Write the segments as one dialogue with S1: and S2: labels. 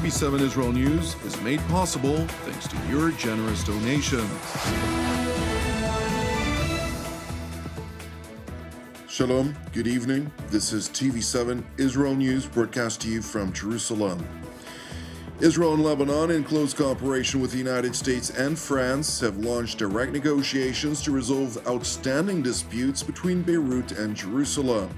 S1: TV7 Israel News is made possible thanks to your generous donations. Shalom, good evening. This is TV7 Israel News broadcast to you from Jerusalem. Israel and Lebanon, in close cooperation with the United States and France, have launched direct negotiations to resolve outstanding disputes between Beirut and Jerusalem.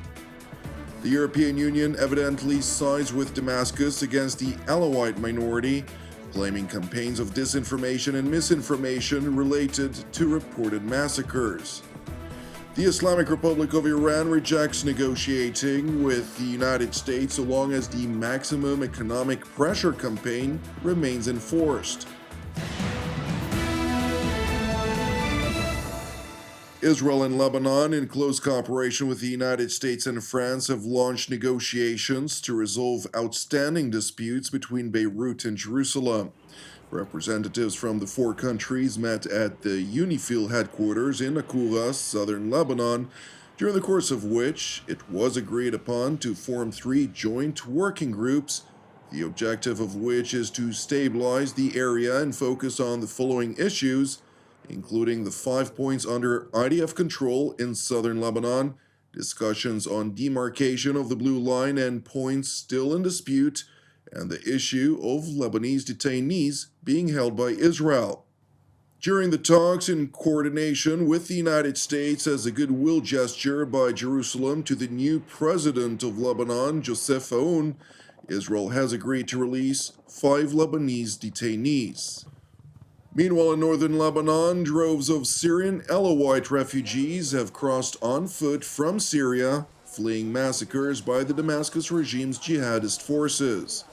S1: The European Union evidently sides with Damascus against the Alawite minority, claiming campaigns of disinformation and misinformation related to reported massacres. The Islamic Republic of Iran rejects negotiating with the United States so long as the maximum economic pressure campaign remains enforced. Israel and Lebanon, in close cooperation with the United States and France, have launched negotiations to resolve outstanding disputes between Beirut and Jerusalem. Representatives from the four countries met at the UNIFIL headquarters in Akura, southern Lebanon, during the course of which it was agreed upon to form three joint working groups, the objective of which is to stabilize the area and focus on the following issues, including the 5 points under IDF control in southern Lebanon, discussions on demarcation of the Blue Line and points still in dispute, and the issue of Lebanese detainees being held by Israel. During the talks, in coordination with the United States as a goodwill gesture by Jerusalem to the new president of Lebanon, Joseph Aoun, Israel has agreed to release 5 Lebanese detainees. Meanwhile, in northern Lebanon, droves of Syrian Alawite refugees have crossed on foot from Syria, fleeing massacres by the Damascus regime's jihadist forces.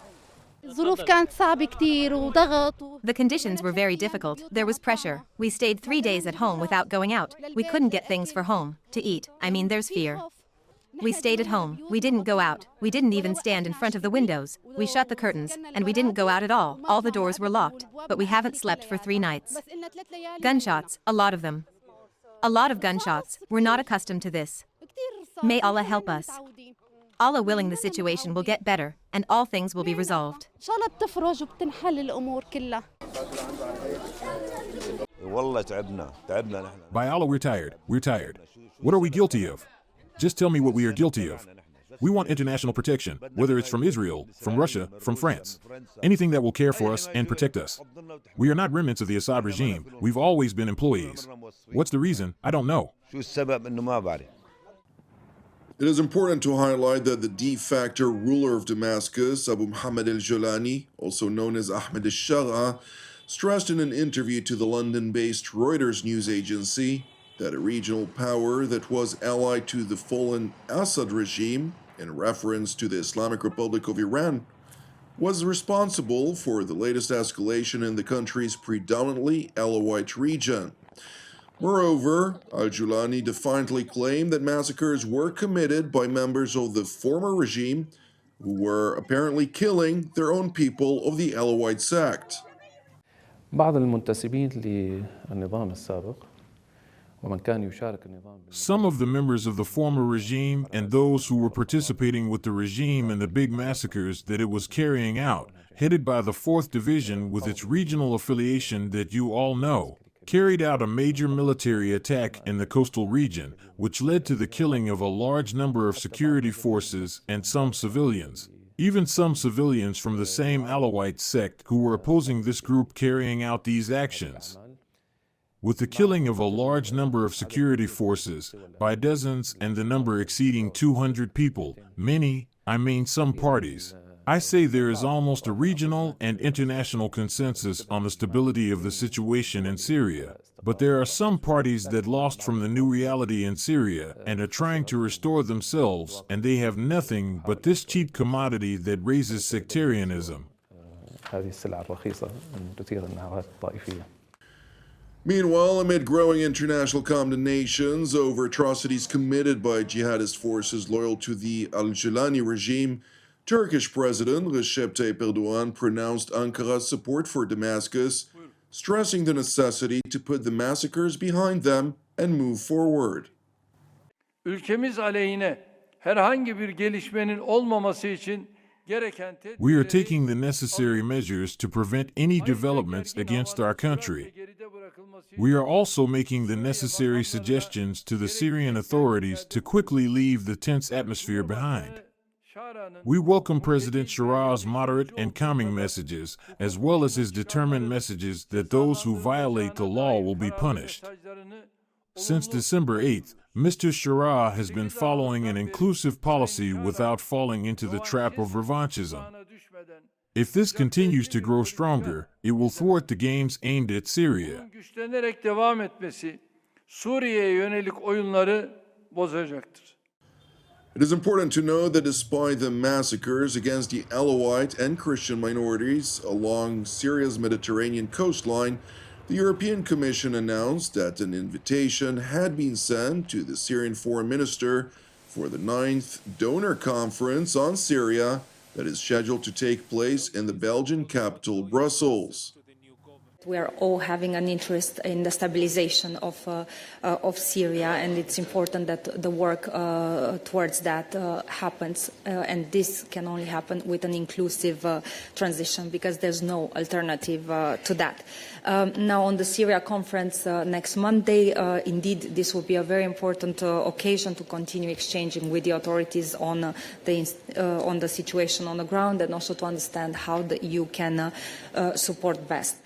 S2: The conditions were very difficult. There was pressure. We stayed 3 days at home without going out. We couldn't get things for home, to eat. There's fear. We stayed at home. We didn't go out. We didn't even stand in front of the windows. We shut the curtains, and we didn't go out at all. All the doors were locked, but we haven't slept for 3 nights. Gunshots, a lot of them. A lot of gunshots. We're not accustomed to this. May Allah help us. Allah willing, the situation will get better, and all things will be resolved.
S3: By Allah, we're tired. We're tired. What are we guilty of? Just tell me what we are guilty of. We want international protection, whether it's from Israel, from Russia, from France. Anything that will care for us and protect us. We are not remnants of the Assad regime. We've always been employees. What's the reason? I don't know.
S1: It is important to highlight that the de facto ruler of Damascus, Abu Muhammad al-Julani, also known as Ahmed al-Shara, stressed in an interview to the London-based Reuters news agency that a regional power that was allied to the fallen Assad regime, in reference to the Islamic Republic of Iran, was responsible for the latest escalation in the country's predominantly Alawite region. Moreover, al-Julani defiantly claimed that massacres were committed by members of the former regime who were apparently killing their own people of the Alawite sect.
S4: بعض المنتسبين للنظام السابق
S3: Some of the members of the former regime and those who were participating with the regime in the big massacres that it was carrying out, headed by the 4th Division with its regional affiliation that you all know, carried out a major military attack in the coastal region, which led to the killing of a large number of security forces and some civilians. Even some civilians from the same Alawite sect who were opposing this group carrying out these actions. With the killing of a large number of security forces, by dozens and the number exceeding 200 people, some parties, I say there is almost a regional and international consensus on the stability of the situation in Syria. But there are some parties that lost from the new reality in Syria and are trying to restore themselves, and they have nothing but this cheap commodity that raises sectarianism.
S1: Meanwhile, amid growing international condemnations over atrocities committed by jihadist forces loyal to the al-Julani regime, Turkish President Recep Tayyip Erdogan pronounced Ankara's support for Damascus, stressing the necessity to put the massacres behind them and move forward.
S5: Ülkemiz aleyhine herhangi bir gelişmenin olmaması için
S3: We are taking the necessary measures to prevent any developments against our country. We are also making the necessary suggestions to the Syrian authorities to quickly leave the tense atmosphere behind. We welcome President Sharar's moderate and calming messages, as well as his determined messages that those who violate the law will be punished. Since December 8th, Mr. Sharar has been following an inclusive policy without falling into the trap of revanchism. If this continues to grow stronger, it will thwart the games aimed at Syria.
S1: It is important to note that despite the massacres against the Alawite and Christian minorities along Syria's Mediterranean coastline, the European Commission announced that an invitation had been sent to the Syrian foreign minister for the 9th donor conference on Syria that is scheduled to take place in the Belgian capital, Brussels.
S5: We are all having an interest in the stabilization of Syria, and it's important that the work towards that happens, and this can only happen with an inclusive transition, because there's no alternative to that. Now, on the Syria conference next Monday, indeed, this will be a very important occasion to continue exchanging with the authorities on the situation on the ground, and also to understand how the EU can support best.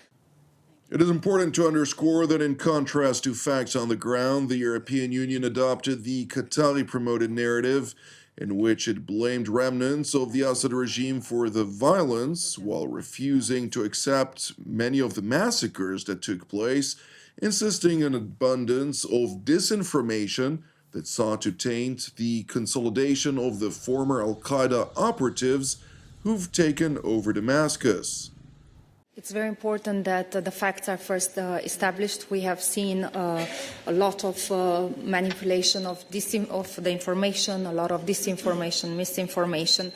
S1: It is important to underscore that in contrast to facts on the ground, the European Union adopted the Qatari-promoted narrative in which it blamed remnants of the Assad regime for the violence while refusing to accept many of the massacres that took place, insisting on an abundance of disinformation that sought to taint the consolidation of the former al-Qaeda operatives who've taken over Damascus.
S5: It's very important that the facts are first established. We have seen a lot of manipulation of the information, a lot of disinformation, misinformation.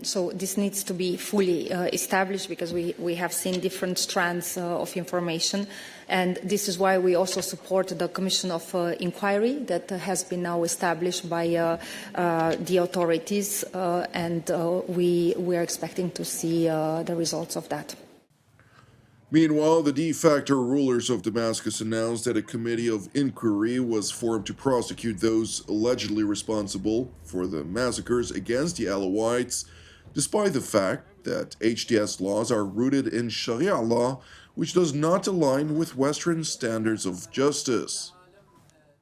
S5: So this needs to be fully established, because we have seen different strands of information. And this is why we also support the Commission of Inquiry that has been now established by the authorities, and we are expecting to see the results of that.
S1: Meanwhile, the de facto rulers of Damascus announced that a committee of inquiry was formed to prosecute those allegedly responsible for the massacres against the Alawites, despite the fact that HTS laws are rooted in Sharia law, which does not align with Western standards of justice.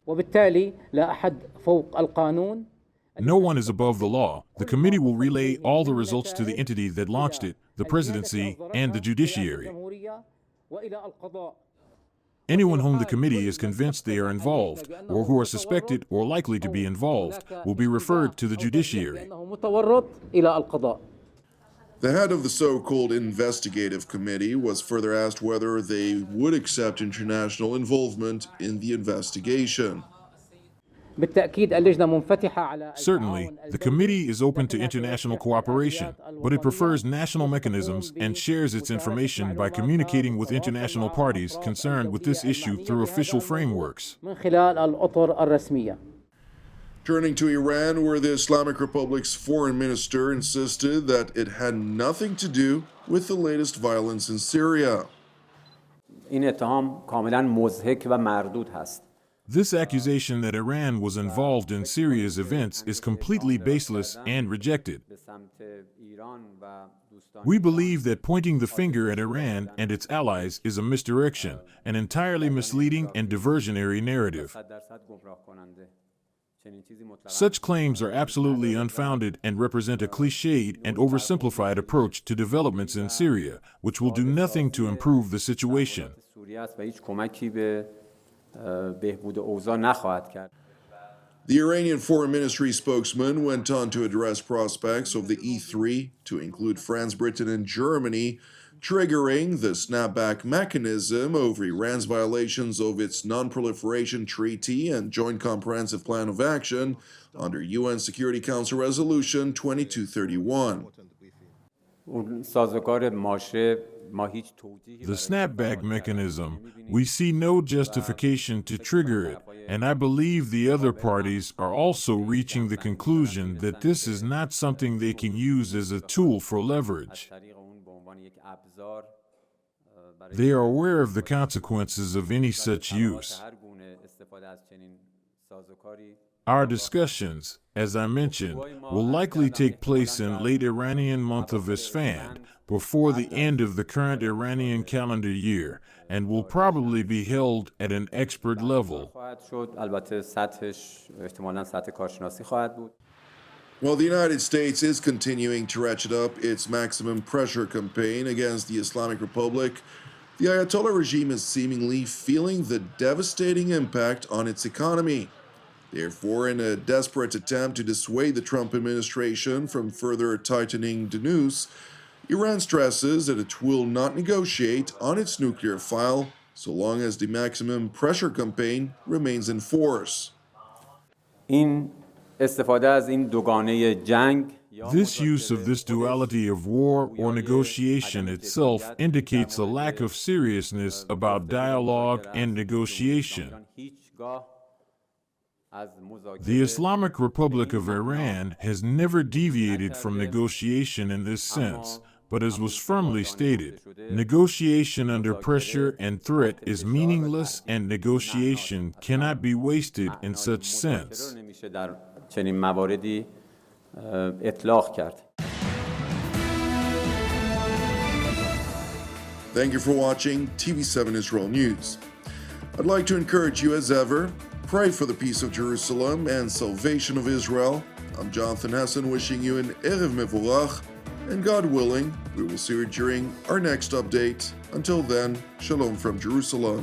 S6: وبالتالي لا أحد فوق القانون.
S3: No one is above the law. The committee will relay all the results to the entity that launched it, the presidency, and the judiciary. Anyone whom the committee is convinced they are involved, or who are suspected or likely to be involved, will be referred to the judiciary.
S1: The head of the so-called investigative committee was further asked whether they would accept international involvement in the investigation.
S3: Certainly, the committee is open to international cooperation, but it prefers national mechanisms and shares its information by communicating with international parties concerned with this issue through official frameworks.
S1: Turning to Iran, where the Islamic Republic's foreign minister insisted that it had nothing to do with the latest violence in Syria.
S7: این اتهام کاملا مضحک و مردود هست.
S3: This accusation that Iran was involved in Syria's events is completely baseless and rejected. We believe that pointing the finger at Iran and its allies is a misdirection, an entirely misleading and diversionary narrative. Such claims are absolutely unfounded and represent a cliched and oversimplified approach to developments in Syria, which will do nothing to improve the situation.
S1: The Iranian Foreign Ministry spokesman went on to address prospects of the E3 to include France, Britain, and Germany, triggering the snapback mechanism over Iran's violations of its Non-Proliferation Treaty and Joint Comprehensive Plan of Action under UN Security Council Resolution 2231.
S7: سازوکار ماشه ما هیچ توجیهی
S3: The
S7: برای
S3: snapback
S7: استفاده
S3: mechanism,
S7: نمی‌بینیم.
S3: we see no justification to trigger it, and I believe the other parties are also reaching the conclusion that this is not something they can use as a tool for
S7: از
S3: leverage.
S7: طریق اون به عنوان یک ابزار برای
S3: They are aware of the consequences of any such
S7: تبعات
S3: use.
S7: هر گونه استفاده از چنین سازوکاری.
S3: Our discussions, as I mentioned, will likely take place in late Iranian month of Isfand, before the end of the current Iranian calendar year, and will probably be held at an expert level.
S7: خواهد شد. البته سطحش احتمالاً سطح کارشناسی خواهد بود.
S1: While the United States is continuing to ratchet up its maximum pressure campaign against the Islamic Republic, the Ayatollah regime is seemingly feeling the devastating impact on its economy. Therefore, in a desperate attempt to dissuade the Trump administration from further tightening the noose, Iran stresses that it will not negotiate on its nuclear file so long as the maximum pressure campaign remains in force.
S7: این استفاده از این دوگانه جنگ
S3: This use of this duality of war or negotiation itself indicates a lack of seriousness about dialogue and negotiation. The Islamic Republic of Iran has never deviated from negotiation in this sense, but as was firmly stated, negotiation under pressure and threat is meaningless and negotiation cannot be wasted in such sense.
S7: در چنین مواردی اطلاق کرد.
S1: Thank you for watching TV7 Israel News. I'd like to encourage you as ever, pray for the peace of Jerusalem and salvation of Israel. I'm Jonathan Hessen wishing you an Erev Mevorach, and God willing, we will see you during our next update. Until then, Shalom from Jerusalem.